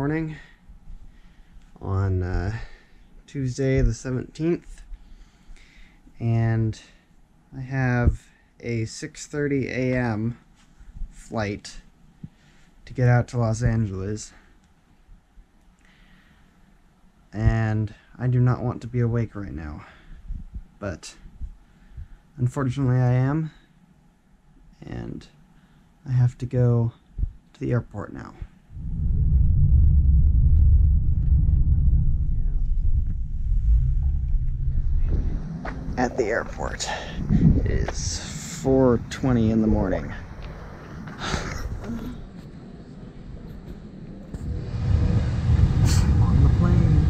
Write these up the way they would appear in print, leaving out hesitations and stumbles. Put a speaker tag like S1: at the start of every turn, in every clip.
S1: morning on Tuesday the 17th, and I have a 6:30 a.m. flight to get out to Los Angeles, and I do not want to be awake right now, but unfortunately I am, and I have to go to the airport now. At the airport. It is 4:20 in the morning. On the plane.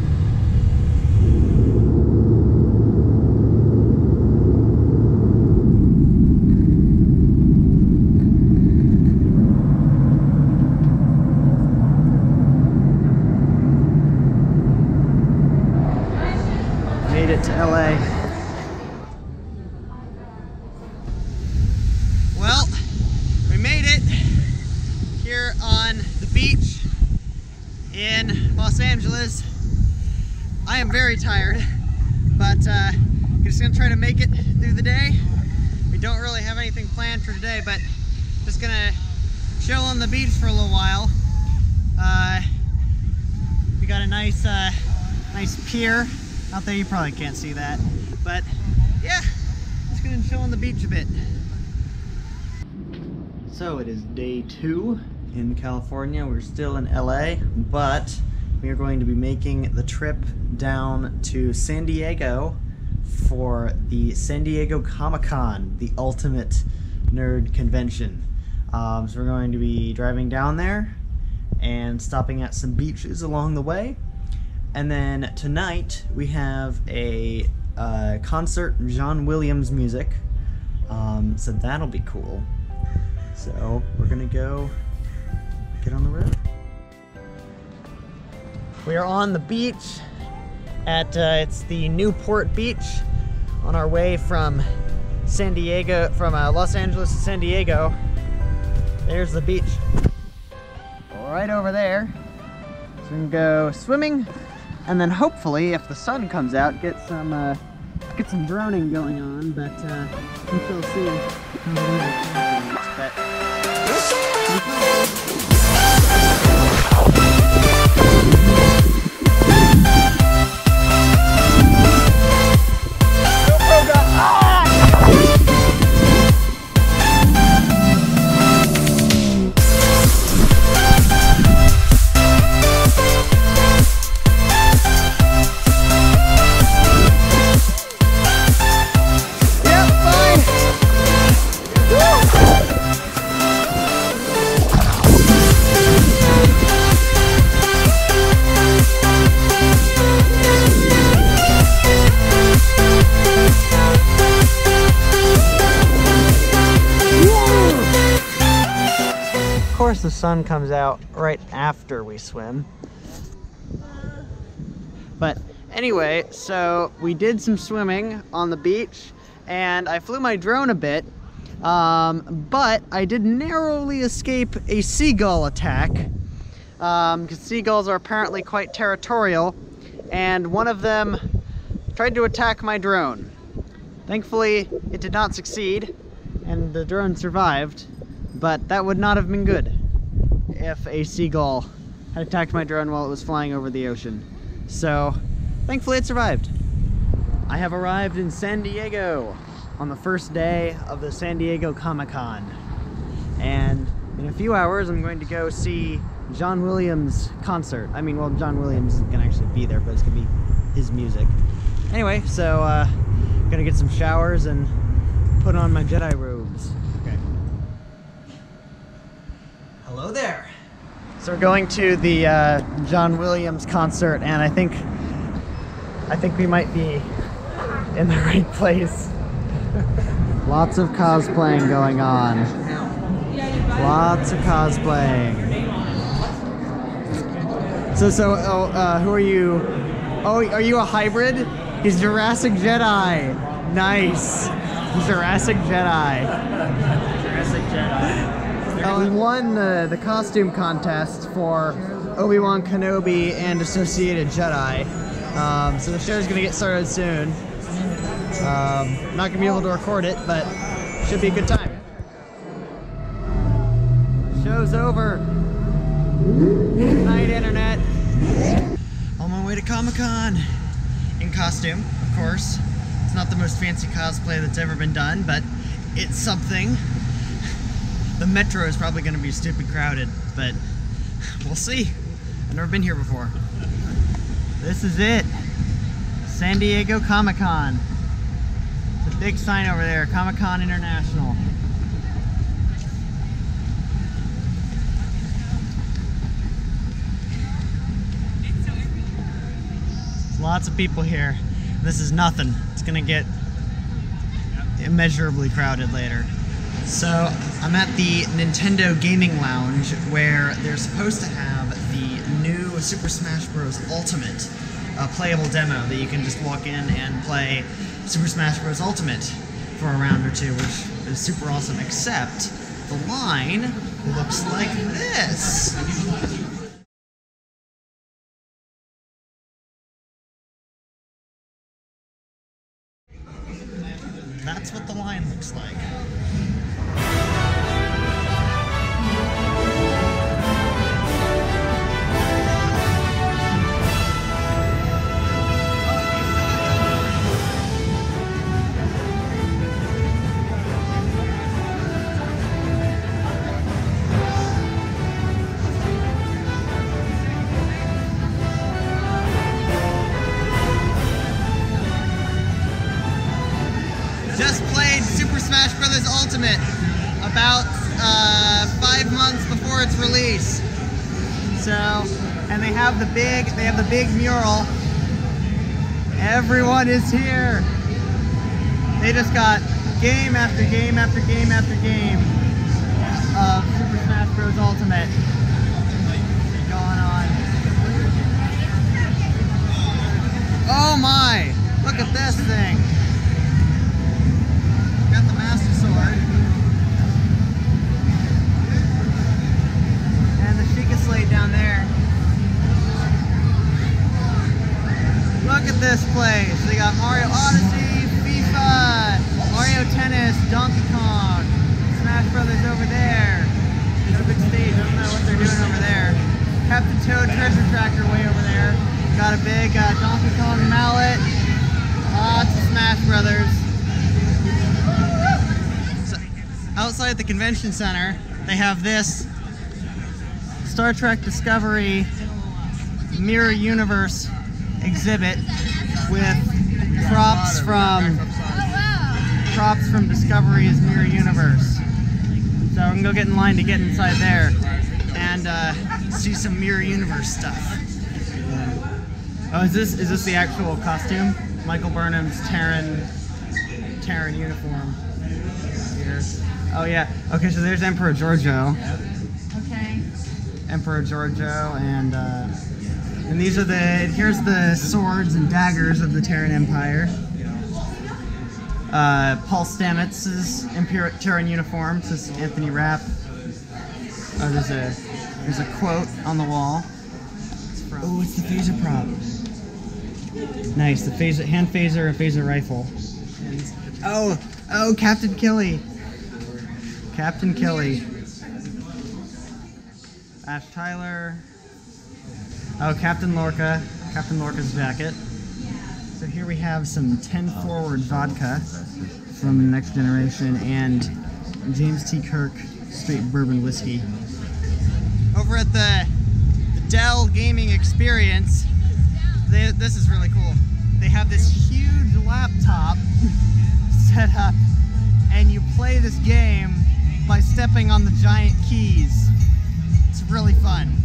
S1: Made it to LA. Well, we made it here on the beach in Los Angeles. I am very tired, but I'm just gonna try to make it through the day. We don't really have anything planned for today, but just gonna chill on the beach for a little while. We got a nice pier out there. You probably can't see that, but yeah, just gonna chill on the beach a bit. So it is day 2 in California. We're still in LA, but we are going to be making the trip down to San Diego for the San Diego Comic-Con, the ultimate nerd convention. So we're going to be driving down there and stopping at some beaches along the way. And then tonight we have a concert, John Williams music. So that'll be cool. So we're gonna go get on the road. We are on the beach at it's the Newport Beach on our way from San Diego, from Los Angeles to San Diego. There's the beach right over there. So we can go swimming, and then hopefully, if the sun comes out, get some droning going on. But we shall see. But the sun comes out right after we swim. But anyway, so we did some swimming on the beach, and I flew my drone a bit, but I did narrowly escape a seagull attack, because seagulls are apparently quite territorial, and one of them tried to attack my drone. Thankfully, it did not succeed, and the drone survived, but that would not have been good if a seagull had attacked my drone while it was flying over the ocean. So, thankfully it survived. I have arrived in San Diego on the first day of the San Diego Comic-Con. And in a few hours I'm going to go see John Williams' concert. I mean, well, John Williams is gonna actually be there, but it's gonna be his music. Anyway, so gonna get some showers and put on my Jedi robes. Okay. Hello there. So we're going to the John Williams concert, and I think we might be in the right place. Lots of cosplaying going on. Lots of cosplaying. So who are you? Oh, are you a hybrid? He's Jurassic Jedi. Nice. Jurassic Jedi. Jurassic Jedi. We won the costume contest for Obi-Wan Kenobi and associated Jedi. So the show's gonna get started soon. I'm not gonna be able to record it, but should be a good time. Show's over. Good night, Internet. On my way to Comic-Con. In costume, of course. It's not the most fancy cosplay that's ever been done, but it's something. The metro is probably gonna be stupid crowded, but we'll see. I've never been here before. This is it. San Diego Comic-Con. It's a big sign over there, Comic-Con International. Lots of people here. This is nothing. It's gonna get immeasurably crowded later. So I'm at the Nintendo Gaming Lounge where they're supposed to have the new Super Smash Bros. Ultimate playable demo that you can just walk in and play Super Smash Bros. Ultimate for a round or two, which is super awesome, except the line looks like this. That's what the line looks like. Just played Super Smash Bros. Ultimate about 5 months before its release. So, and they have the big mural. Everyone is here. They just got game after game after game after game of Super Smash Bros. Ultimate going on. Oh my! Look at this thing. Got the Master Sword. And the Sheikah Slate down there. Look at this place. They got Mario Odyssey, FIFA, Mario Tennis, Donkey Kong, Smash Brothers over there. There's a big stage. I don't know what they're doing over there. Captain Toad Treasure Tracker way over there. Got a big Donkey Kong mallet. Lots of Smash Brothers. Outside the convention center, they have this Star Trek Discovery Mirror Universe exhibit with props from Discovery's Mirror Universe. So we can go get in line to get inside there and see some Mirror Universe stuff. Oh, is this the actual costume? Michael Burnham's Terran uniform here. Oh yeah. Okay, so there's Emperor Giorgio. Okay. Emperor Giorgio, and these are here's the swords and daggers of the Terran Empire. Paul Stamets's Terran uniform. This is Anthony Rapp. Oh, there's a quote on the wall. Oh, it's the phaser prop. Nice, the hand phaser and phaser rifle. Oh, Captain Killy. Captain Killy. Ash Tyler. Oh, Captain Lorca. Captain Lorca's jacket. So here we have some 10 Forward vodka from Next Generation and James T. Kirk straight bourbon whiskey. Over at the Dell Gaming Experience, this is really cool. They have this huge laptop set up, and you play this game by stepping on the giant keys. It's really fun.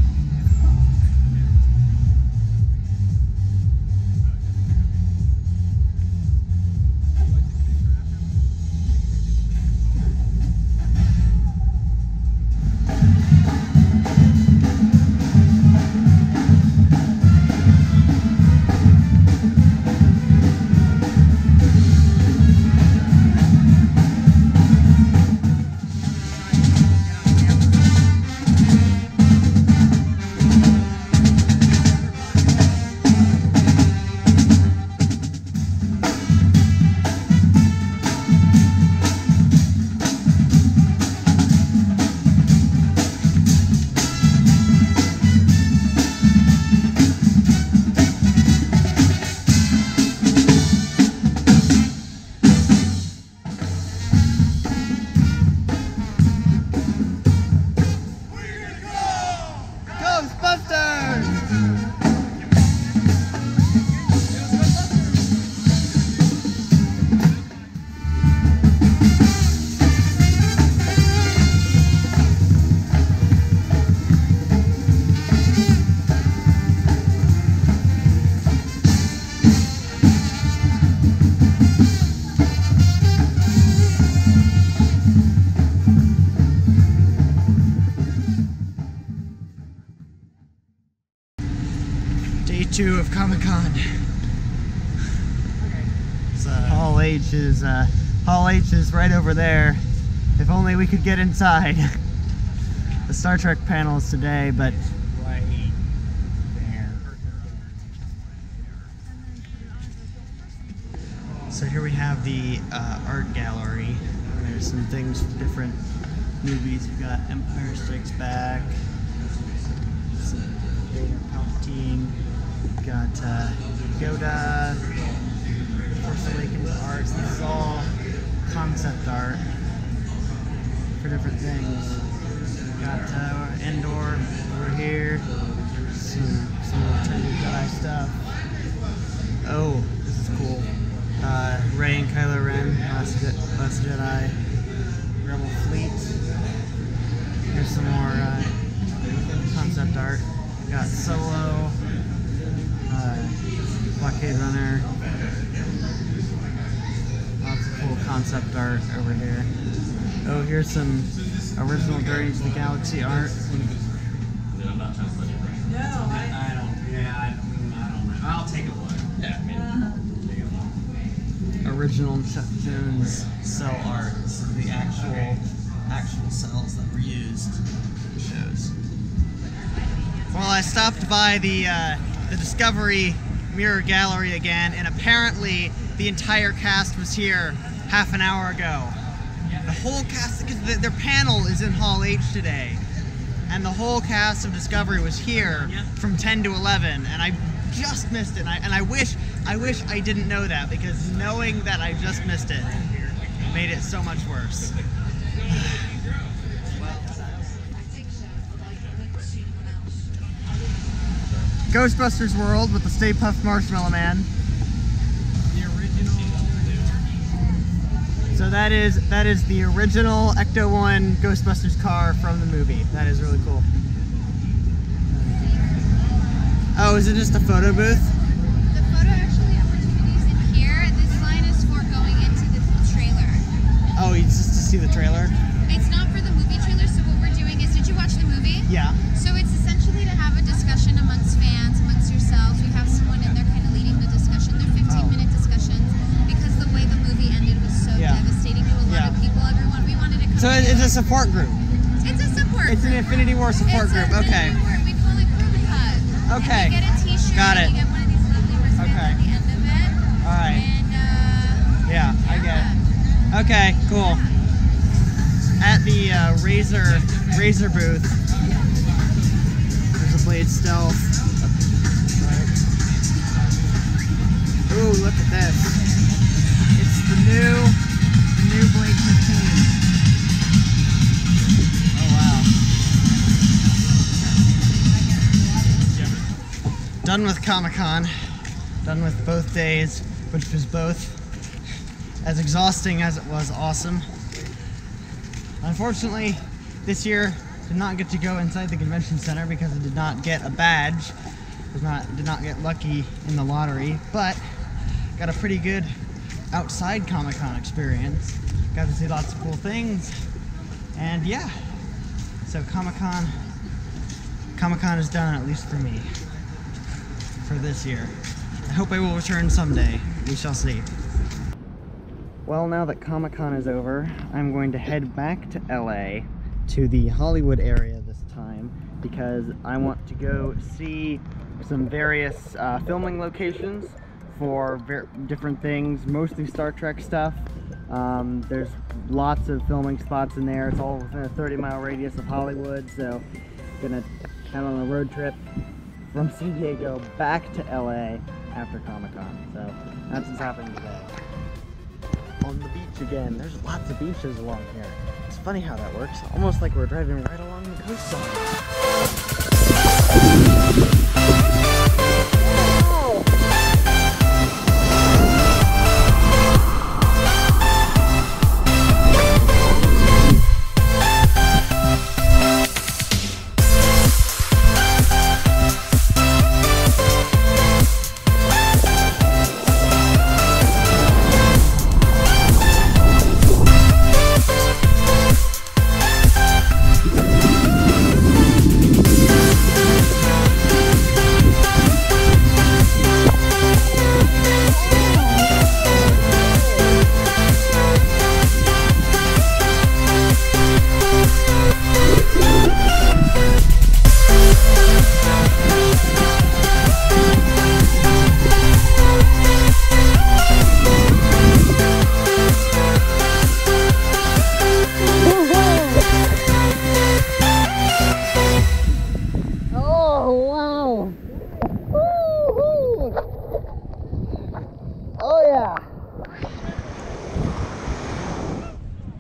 S1: Comic-Con. Hall H is right over there. If only we could get inside. The Star Trek panel is today, but right there. So here we have the art gallery. There's some things from different movies. We've got Empire Strikes Back, Vader, Palpatine. We've got Yoda, Force Awakens art. This is all concept art for different things. We've got Endor over here. Some Return of the Jedi stuff. Oh, this is cool. Rey and Kylo Ren, Last Jedi, Rebel Fleet. Here's some more concept art. We got Solo, Blockade Runner. Lots of cool concept art over here. Oh, here's some original Guardians of the Galaxy art.
S2: No, I don't know. I'll take a look. Yeah,
S1: Original Chuck Jones cell art. This is the actual cells that were used in shows. Well, I stopped by the Discovery Mirror Gallery again, and apparently the entire cast was here half an hour ago. The whole cast, because their panel is in Hall H today, and the whole cast of Discovery was here from 10 to 11, and I just missed it. And I wish I didn't know that, because knowing that I just missed it made it so much worse. Ghostbusters World with the Stay Puft Marshmallow Man. So that is the original Ecto-1 Ghostbusters car from the movie. That is really cool. Oh, is it just a photo booth?
S3: The photo actually opportunities in here. This line is for going into the trailer.
S1: Oh, it's just to see the trailer?
S3: It's not for the movie trailer, so what we're doing is, did you watch the movie?
S1: Yeah.
S3: So it's essentially to have a discussion amongst fans, amongst yourselves. We have someone in there kind of leading the discussion. They're 15-minute discussions, because the way the movie ended was so devastating to a lot of people. We wanted to come
S1: So it's a support group?
S3: It's a support
S1: group. It's an Infinity War support group. Okay.
S3: We call it Group Hug.
S1: Okay.
S3: And you get a t-shirt.
S1: Got it.
S3: And you get one of these lovely wristbands at the end of it.
S1: All right.
S3: And
S1: yeah, I get it. Okay, cool. At the Razer booth, there's a Blade Stealth. Ooh, look at this. It's the new Blade 15. Oh wow. Done with Comic-Con. Done with both days, which was both as exhausting as it was awesome. Unfortunately, this year did not get to go inside the convention center because I did not get a badge. Did not get lucky in the lottery, but got a pretty good outside Comic-Con experience. Got to see lots of cool things, and yeah. So Comic-Con is done, at least for me, for this year. I hope I will return someday. We shall see. Well, now that Comic-Con is over, I'm going to head back to LA, to the Hollywood area this time, because I want to go see some various filming locations for different things, mostly Star Trek stuff. There's lots of filming spots in there. It's all within a 30-mile radius of Hollywood, so I'm gonna head on a road trip from San Diego back to LA after Comic-Con. So that's what's happening today. On the beach again. There's lots of beaches along here. It's funny how that works. Almost like we're driving right along the coastline.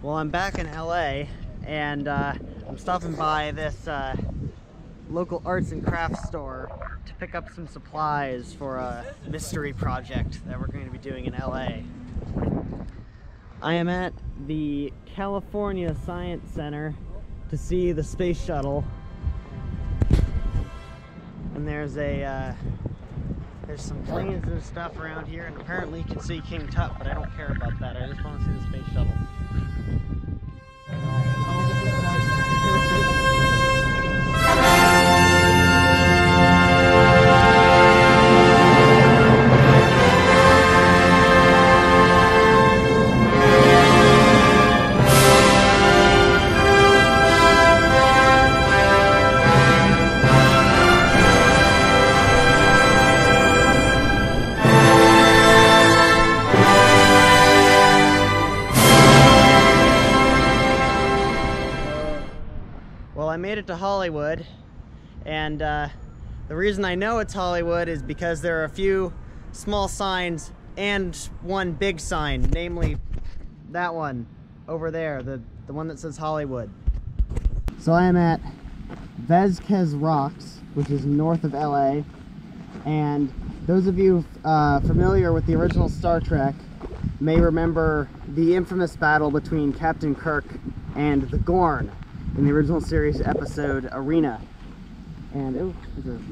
S1: Well, I'm back in LA, and I'm stopping by this local arts and crafts store to pick up some supplies for a mystery project that we're going to be doing in LA. I am at the California Science Center to see the space shuttle, and there's some planes and stuff around here, and apparently you can see King Tut, but I don't care about that. I just want to see the space shuttle. Well, I made it to Hollywood, and the reason I know it's Hollywood is because there are a few small signs and one big sign, namely that one over there, the one that says Hollywood. So I am at Vasquez Rocks, which is north of LA, and those of you familiar with the original Star Trek may remember the infamous battle between Captain Kirk and the Gorn in the original series episode Arena. And oh, there's a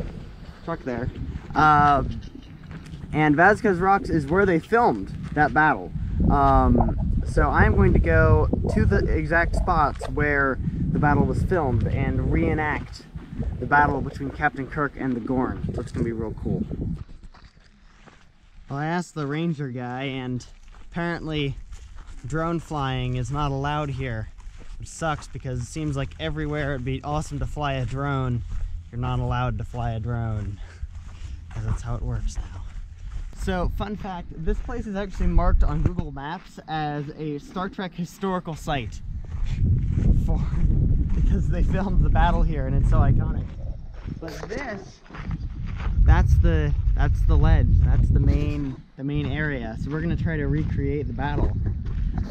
S1: truck there. And Vasquez Rocks is where they filmed that battle. So I'm going to go to the exact spots where the battle was filmed and reenact the battle between Captain Kirk and the Gorn. So it's going to be real cool. Well, I asked the ranger guy, and apparently drone flying is not allowed here. Which sucks, because it seems like everywhere it'd be awesome to fly a drone. You're not allowed to fly a drone. Because that's how it works now. So, fun fact, this place is actually marked on Google Maps as a Star Trek historical site. Because they filmed the battle here and it's so iconic. But this, that's the ledge. That's the main area. So we're gonna try to recreate the battle.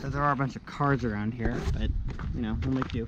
S1: So there are a bunch of cars around here, but you know, we'll make do.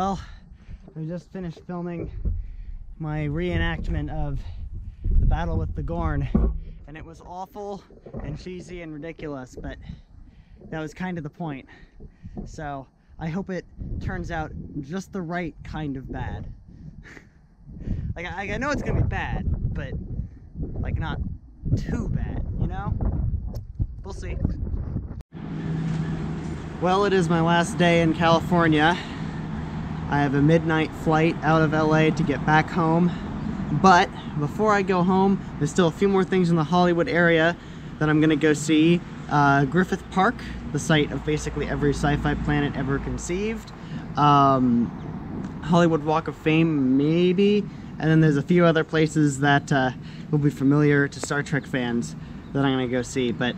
S1: Well, I just finished filming my reenactment of the battle with the Gorn, and it was awful and cheesy and ridiculous, but that was kind of the point. So I hope it turns out just the right kind of bad. Like, I know it's gonna be bad, but like not too bad, you know? We'll see. Well, it is my last day in California. I have a midnight flight out of LA to get back home. But before I go home, there's still a few more things in the Hollywood area that I'm gonna go see. Griffith Park, the site of basically every sci-fi planet ever conceived. Hollywood Walk of Fame, maybe. And then there's a few other places that will be familiar to Star Trek fans that I'm gonna go see. But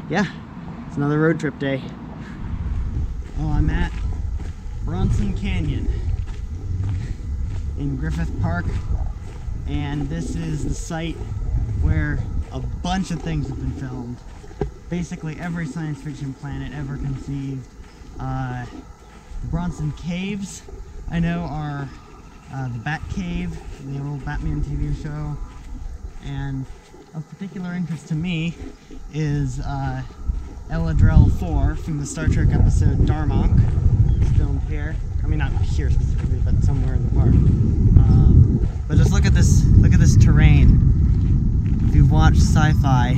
S1: yeah, it's another road trip day. Oh, I'm at Bronson Canyon in Griffith Park, and this is the site where a bunch of things have been filmed. Basically every science fiction planet ever conceived. The Bronson Caves, I know, are the Bat Cave, the old Batman TV show, and of particular interest to me is El-Adrel 4 from the Star Trek episode Darmok. It's filmed here. I mean, not here specifically, but somewhere in the park. But just look at this terrain. If you've watched sci-fi,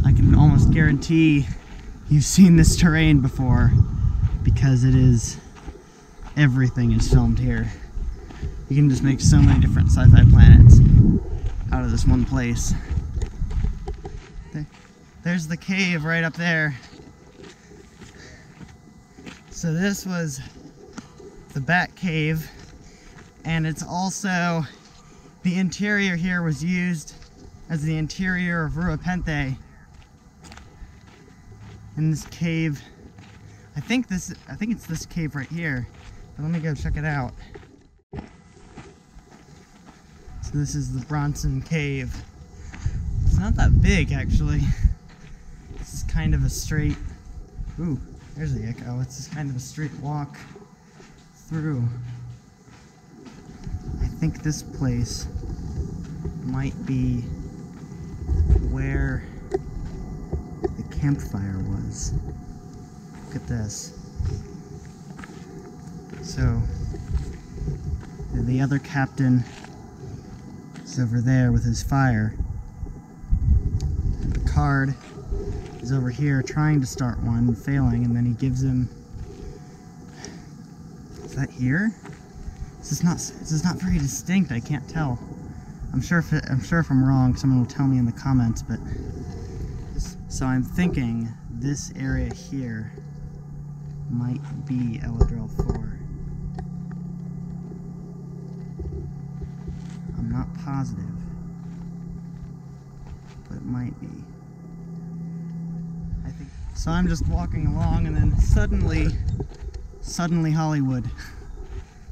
S1: I can almost guarantee you've seen this terrain before, because everything is filmed here. You can just make so many different sci-fi planets out of this one place. There's the cave right up there. So this was the Bat Cave, and it's also, the interior here was used as the interior of Rua Penthe. In this cave, I think it's this cave right here, but let me go check it out. So this is the Bronson Cave. It's not that big, actually. This is kind of a straight, ooh, there's the echo. It's just kind of a straight walk through. I think this place might be where the campfire was. Look at this. So the other captain is over there with his fire. And Picard is over here trying to start one, failing, and then he gives him. Is that here? This is not very distinct. I can't tell. I'm sure if I'm wrong, someone will tell me in the comments. But so I'm thinking this area here might be El-Adrel 4. I'm not positive, but it might be. I think. So I'm just walking along, and then suddenly Hollywood.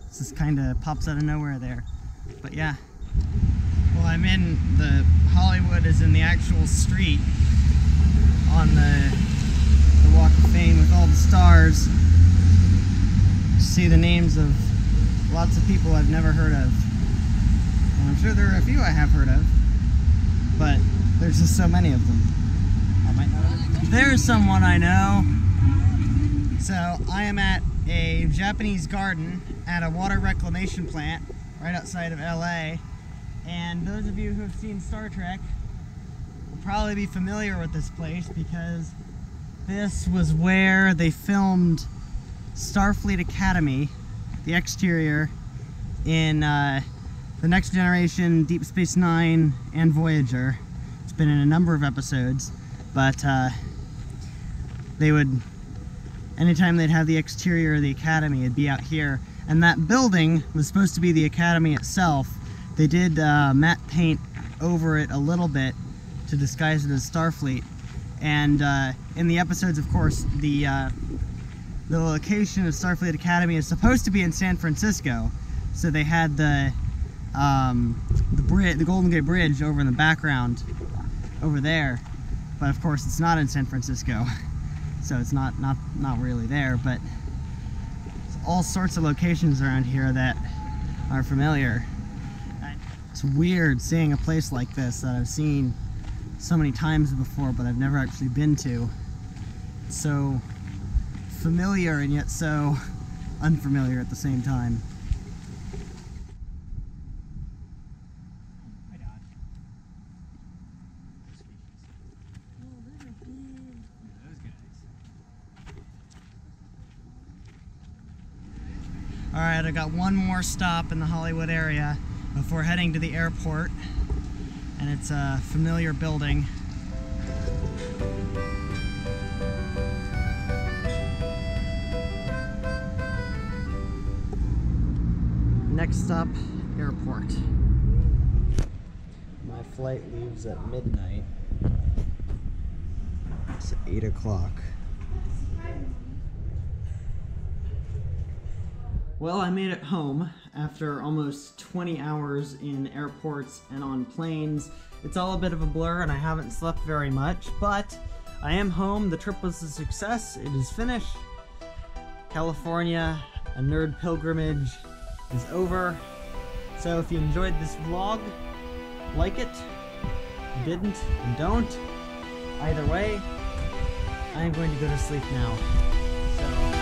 S1: This just kind of pops out of nowhere there. But yeah. Well, I'm in the Hollywood is in the actual street on the Walk of Fame with all the stars. You see the names of lots of people I've never heard of. And I'm sure there are a few I have heard of, but there's just so many of them. I might not have. There's someone I know. So I am at a Japanese garden at a water reclamation plant right outside of LA. And those of you who have seen Star Trek will probably be familiar with this place, because this was where they filmed Starfleet Academy, the exterior, in the Next Generation, Deep Space Nine, and Voyager. It's been in a number of episodes, but they would, anytime they'd have the exterior of the Academy, it'd be out here. And that building was supposed to be the Academy itself. They did matte paint over it a little bit to disguise it as Starfleet. And in the episodes, of course, the location of Starfleet Academy is supposed to be in San Francisco. So they had the Golden Gate Bridge over in the background over there. But of course, it's not in San Francisco. So it's not really there, but it's all sorts of locations around here that are familiar. It's weird seeing a place like this that I've seen so many times before, but I've never actually been to. It's so familiar and yet so unfamiliar at the same time. Alright, I got one more stop in the Hollywood area before heading to the airport, and it's a familiar building. Next stop, airport. My flight leaves at midnight. It's 8 o'clock. Well, I made it home after almost 20 hours in airports and on planes. It's all a bit of a blur and I haven't slept very much, but I am home. The trip was a success. It is finished. California, a nerd pilgrimage, is over. So if you enjoyed this vlog, like it. If you didn't, then don't. Either way, I am going to go to sleep now. So